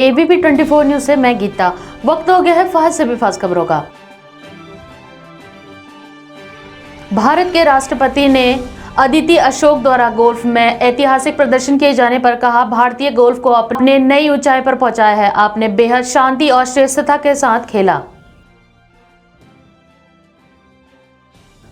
ABP 24 news से मैं गीता। वक्त हो गया है फास्ट से भी फास्ट खबरों का। भारत के राष्ट्रपति ने अदिति अशोक द्वारा गोल्फ में ऐतिहासिक प्रदर्शन किए जाने पर कहा, भारतीय गोल्फ को अपने नई ऊंचाई पर पहुंचाया है। आपने बेहद शांति और श्रेष्ठता के साथ खेला।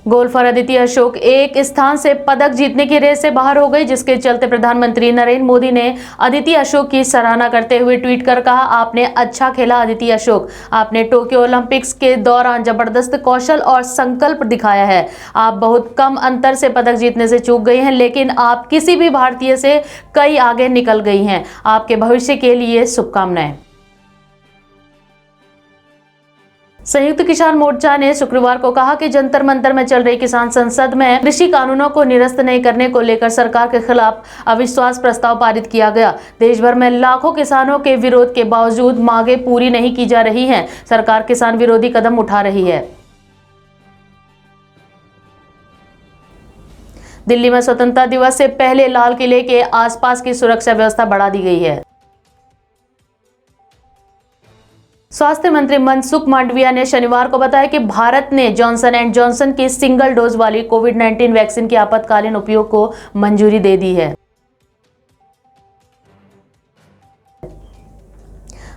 गोल्फर अदिति अशोक एक स्थान से पदक जीतने की रेस से बाहर हो गई, जिसके चलते प्रधानमंत्री नरेंद्र मोदी ने अदिति अशोक की सराहना करते हुए ट्वीट कर कहा, आपने अच्छा खेला अदिति अशोक। आपने टोक्यो ओलंपिक्स के दौरान जबरदस्त कौशल और संकल्प दिखाया है। आप बहुत कम अंतर से पदक जीतने से चूक गई हैं, लेकिन आप किसी भी भारतीय से कई आगे निकल गई हैं। आपके भविष्य के लिए शुभकामनाएं। संयुक्त किसान मोर्चा ने शुक्रवार को कहा कि जंतर मंतर में चल रही किसान संसद में कृषि कानूनों को निरस्त नहीं करने को लेकर सरकार के खिलाफ अविश्वास प्रस्ताव पारित किया गया। देश भर में लाखों किसानों के विरोध के बावजूद मांगें पूरी नहीं की जा रही हैं। सरकार किसान विरोधी कदम उठा रही है। दिल्ली में स्वतंत्रता दिवस से पहले लाल किले के आसपास की सुरक्षा व्यवस्था बढ़ा दी गई है। स्वास्थ्य मंत्री मनसुख मांडविया ने शनिवार को बताया कि भारत ने जॉनसन एंड जॉनसन की सिंगल डोज वाली कोविड-19 वैक्सीन के आपातकालीन उपयोग को मंजूरी दे दी है।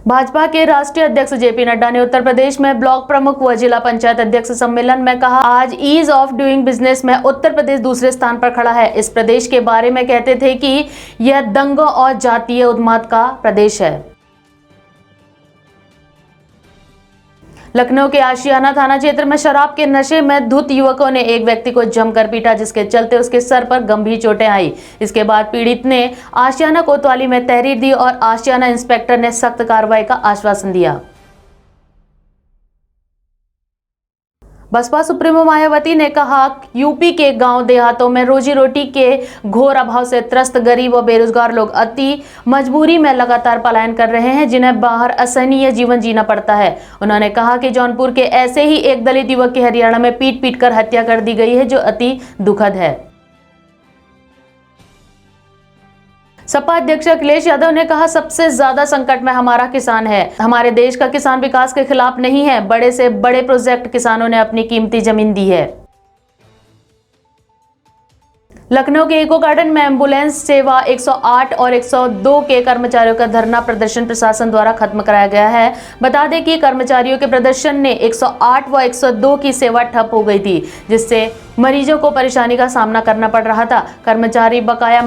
भाजपा के राष्ट्रीय अध्यक्ष जेपी नड्डा ने उत्तर प्रदेश में ब्लॉक प्रमुख व जिला पंचायत अध्यक्ष सम्मेलन में कहा, आज ईज ऑफ डूइंग बिजनेस में उत्तर प्रदेश दूसरे स्थान पर खड़ा है। इस प्रदेश के बारे में कहते थे कि यह दंगों और जातीय उन्माद का प्रदेश है। लखनऊ के आशियाना थाना क्षेत्र में शराब के नशे में धुत युवकों ने एक व्यक्ति को जमकर पीटा, जिसके चलते उसके सर पर गंभीर चोटें आई। इसके बाद पीड़ित ने आशियाना कोतवाली में तहरीर दी और आशियाना इंस्पेक्टर ने सख्त कार्रवाई का आश्वासन दिया। बसपा सुप्रीमो मायावती ने कहा, यूपी के गांव देहातों में रोजी रोटी के घोर अभाव से त्रस्त गरीब व बेरोजगार लोग अति मजबूरी में लगातार पलायन कर रहे हैं, जिन्हें बाहर असहनीय जीवन जीना पड़ता है। उन्होंने कहा कि जौनपुर के ऐसे ही एक दलित युवक की हरियाणा में पीट पीट कर हत्या कर दी गई है, जो अति दुखद है। सपा अध्यक्ष अखिलेश यादव ने कहा, सबसे ज्यादा संकट में हमारा किसान है। हमारे देश का किसान विकास के खिलाफ नहीं है। बड़े से बड़े प्रोजेक्ट किसानों ने अपनी कीमती जमीन दी है। लखनऊ के इको गार्डन में एम्बुलेंस सेवा 108 और 102 के कर्मचारियों का धरना प्रदर्शन प्रशासन द्वारा खत्म कराया गया है। बता दें कि कर्मचारियों के प्रदर्शन ने 108 व 102 की सेवा ठप हो गई थी, जिससे मरीजों को परेशानी का सामना करना पड़ रहा था। कर्मचारी बकाया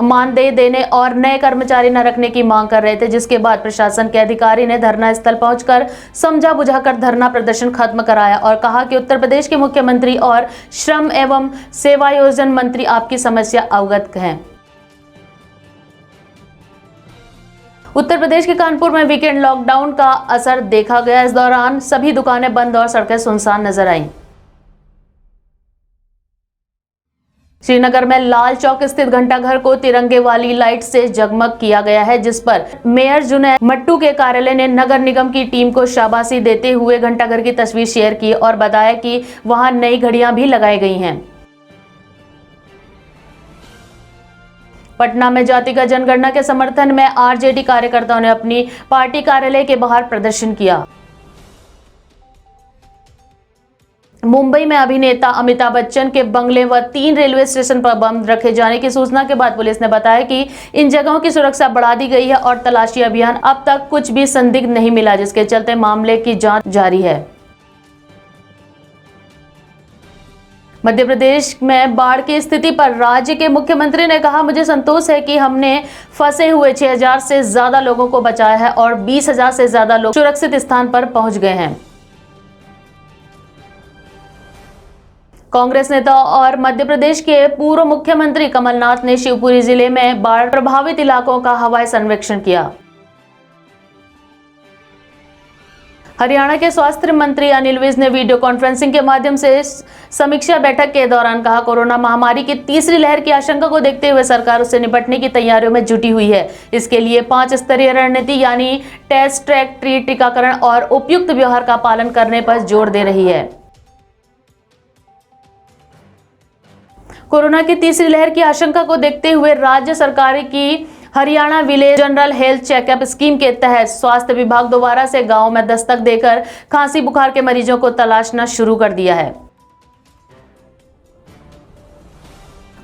मानदेय देने और नए कर्मचारी न रखने की मांग कर रहे थे, जिसके बाद प्रशासन के अधिकारी ने धरना स्थल पहुंचकर समझा बुझाकर धरना प्रदर्शन खत्म कराया और कहा कि उत्तर प्रदेश के मुख्यमंत्री और श्रम एवं सेवायोजन मंत्री आपकी समस्या अवगत हैं। उत्तर प्रदेश के कानपुर में वीकेंड लॉकडाउन का असर देखा गया। इस दौरान सभी दुकानें बंद और सड़कें सुनसान नजर आईं। श्रीनगर में लाल चौक स्थित घंटाघर को तिरंगे वाली लाइट से जगमग किया गया है, जिस पर मेयर जुनैद मट्टू के कार्यालय ने नगर निगम की टीम को शाबाशी देते हुए घंटाघर की तस्वीर शेयर की और बताया कि वहां नई घड़ियां भी लगाई गई हैं। पटना में जातिगत जनगणना के समर्थन में आरजेडी कार्यकर्ताओं ने अपनी पार्टी कार्यालय के बाहर प्रदर्शन किया। मुंबई में अभिनेता अमिताभ बच्चन के बंगले व 3 रेलवे स्टेशन पर बम रखे जाने की सूचना के बाद पुलिस ने बताया कि इन जगहों की सुरक्षा बढ़ा दी गई है और तलाशी अभियान अब तक कुछ भी संदिग्ध नहीं मिला, जिसके चलते मामले की जांच जारी है। मध्य प्रदेश में बाढ़ की स्थिति पर राज्य के मुख्यमंत्री ने कहा, मुझे संतोष है कि हमने फंसे हुए 6000 से ज्यादा लोगों को बचाया है और 20,000 से ज्यादा लोग सुरक्षित स्थान पर पहुंच गए हैं। कांग्रेस नेता और मध्य प्रदेश के पूर्व मुख्यमंत्री कमलनाथ ने शिवपुरी जिले में बाढ़ प्रभावित इलाकों का हवाई सर्वेक्षण किया। हरियाणा के स्वास्थ्य मंत्री अनिल विज ने वीडियो कॉन्फ्रेंसिंग के माध्यम से समीक्षा बैठक के दौरान कहा, कोरोना महामारी की तीसरी लहर की आशंका को देखते हुए सरकार उससे निपटने की तैयारियों में जुटी हुई है। इसके लिए 5 स्तरीय रणनीति यानी टेस्ट, ट्रैक, ट्रीट, टीकाकरण और उपयुक्त व्यवहार का पालन करने पर जोर दे रही है। कोरोना की तीसरी लहर की आशंका को देखते हुए राज्य सरकार की Haryana village general health checkup scheme के तहत स्वास्थ्य विभाग दोबारा से गांव में दस्तक देकर खांसी बुखार के मरीजों को तलाशना शुरू कर दिया है।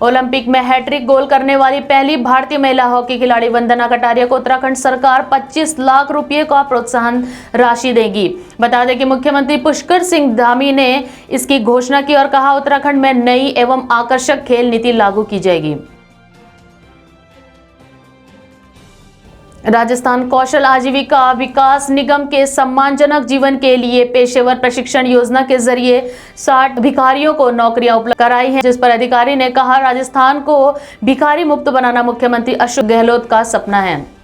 ओलंपिक में हैट्रिक गोल करने वाली पहली भारतीय महिला हॉकी खिलाड़ी वंदना कटारिया को उत्तराखंड सरकार 25 लाख रुपए का प्रोत्साहन राशि देगी। बता दें कि मुख्यमंत्री पुष्कर सिंह धामी ने इसकी घोषणा की और कहा, उत्तराखंड में नई एवं आकर्षक खेल नीति लागू की जाएगी। राजस्थान कौशल आजीविका विकास निगम के सम्मानजनक जीवन के लिए पेशेवर प्रशिक्षण योजना के जरिए 60 भिखारियों को नौकरियां उपलब्ध कराई हैं, जिस पर अधिकारी ने कहा, राजस्थान को भिखारी मुक्त बनाना मुख्यमंत्री अशोक गहलोत का सपना है।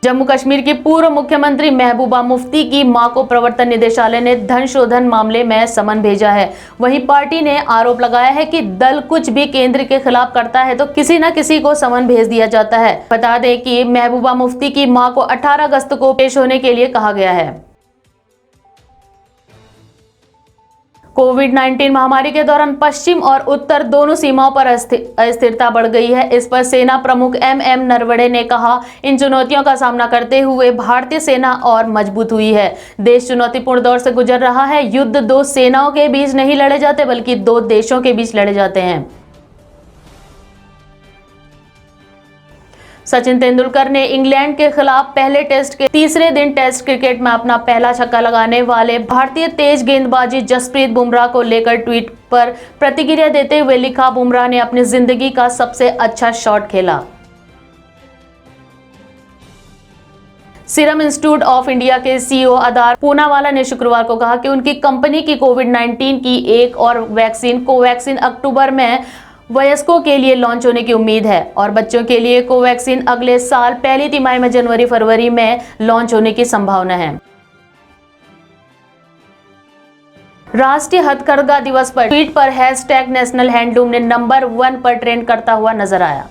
जम्मू कश्मीर की पूर्व मुख्यमंत्री महबूबा मुफ्ती की मां को प्रवर्तन निदेशालय ने धन शोधन मामले में समन भेजा है। वहीं पार्टी ने आरोप लगाया है कि दल कुछ भी केंद्र के खिलाफ करता है तो किसी न किसी को समन भेज दिया जाता है। बता दें कि महबूबा मुफ्ती की मां को 18 अगस्त को पेश होने के लिए कहा गया है। कोविड-19 महामारी के दौरान पश्चिम और उत्तर दोनों सीमाओं पर अस्थिरता बढ़ गई है। इस पर सेना प्रमुख MM नरवणे ने कहा, इन चुनौतियों का सामना करते हुए भारतीय सेना और मजबूत हुई है। देश चुनौतीपूर्ण दौर से गुजर रहा है। युद्ध दो सेनाओं के बीच नहीं लड़े जाते बल्कि दो देशों के बीच लड़े जाते हैं। सचिन तेंदुलकर ने इंग्लैंड के खिलाफ पहले टेस्ट के तीसरे दिन टेस्ट क्रिकेट में अपना पहला छक्का लगाने वाले भारतीय तेज गेंदबाजी जसप्रीत बुमराह को लेकर ट्वीट पर प्रतिक्रिया देते हुए लिखा, बुमराह ने अपनी जिंदगी का सबसे अच्छा शॉट खेला। सीरम इंस्टीट्यूट ऑफ इंडिया के CEO आधार पूनावाला ने शुक्रवार को कहा कि उनकी कंपनी की कोविड-19 की एक और वैक्सीन कोवैक्सीन अक्टूबर में वयस्कों के लिए लॉन्च होने की उम्मीद है और बच्चों के लिए कोवैक्सीन अगले साल पहली तिमाही में जनवरी-फरवरी में लॉन्च होने की संभावना है। राष्ट्रीय हथकरघा दिवस पर ट्वीट पर #नेशनल हैंडलूम ने नंबर 1 पर ट्रेंड करता हुआ नजर आया।